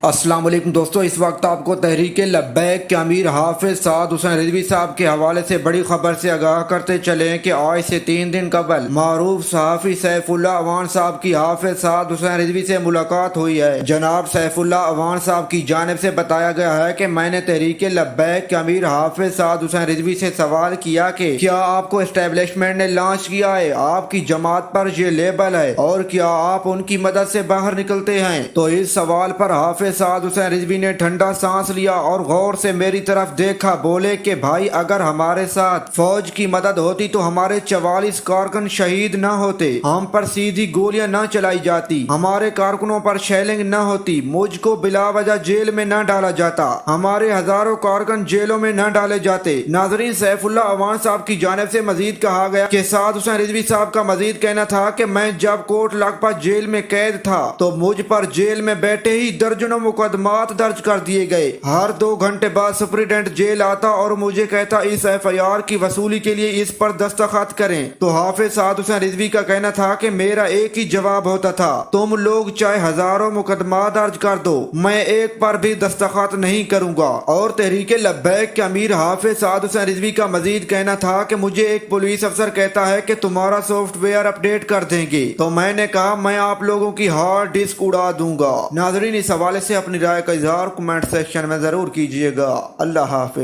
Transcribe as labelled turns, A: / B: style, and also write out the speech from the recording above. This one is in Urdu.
A: السلام علیکم دوستو، اس وقت آپ کو تحریک لبیک کے امیر حافظ سعد حسین رضوی صاحب کے حوالے سے بڑی خبر سے آگاہ کرتے چلیں کہ آج سے 3 دن قبل معروف صحافی سیف اللہ اوان صاحب کی حافظ سعد حسین رضوی سے ملاقات ہوئی ہے۔ جناب سیف اللہ اوان صاحب کی جانب سے بتایا گیا ہے کہ میں نے تحریک لبیک کے امیر حافظ سعد حسین رضوی سے سوال کیا کہ کیا آپ کو اسٹیبلشمنٹ نے لانچ کیا ہے، آپ کی جماعت پر یہ لیبل ہے، اور کیا آپ ان کی مدد سے باہر نکلتے ہیں؟ تو اس سوال پر حافظ سعد حسین رضوی نے ٹھنڈا سانس لیا اور غور سے میری طرف دیکھا، بولے کہ بھائی اگر ہمارے ساتھ فوج کی مدد ہوتی تو ہمارے 44 کارکن شہید نہ ہوتے، ہم پر سیدھی گولیاں نہ چلائی جاتی، ہمارے کارکنوں پر شیلنگ نہ ہوتی، مجھ کو بلا وجہ جیل میں نہ ڈالا جاتا، ہمارے ہزاروں کارکن جیلوں میں نہ ڈالے جاتے۔ ناظرین، سیف اللہ اوان صاحب کی جانب سے مزید کہا گیا کہ سعد حسین رضوی صاحب کا مزید کہنا تھا کہ میں جب کوٹ لکھپت جیل میں قید تھا تو مجھ پر جیل میں بیٹھے ہی درجنوں مقدمات درج کر دیے گئے۔ ہر 2 گھنٹے بعد سپرنٹینڈنٹ جیل آتا اور مجھے کہتا اس FIR کی وصولی کے لیے اس پر دستخط کریں۔ تو حافظ سعد حسین رضوی کا کہنا تھا کہ میرا ایک ہی جواب ہوتا تھا، تم لوگ چاہے ہزاروں مقدمات درج کر دو، میں ایک پر بھی دستخط نہیں کروں گا۔ اور تحریک لبیک کے امیر حافظ سعد حسین رضوی کا مزید کہنا تھا کہ مجھے ایک پولیس افسر کہتا ہے کہ تمہارا سافٹ ویئر اپڈیٹ کر دیں گے، تو میں نے کہا میں آپ لوگوں کی ہارڈ ڈسک اڑا دوں گا۔ ناظرین، اس حوالے سے اپنی رائے کا اظہار کمنٹ سیکشن میں ضرور کیجیے گا۔ اللہ حافظ۔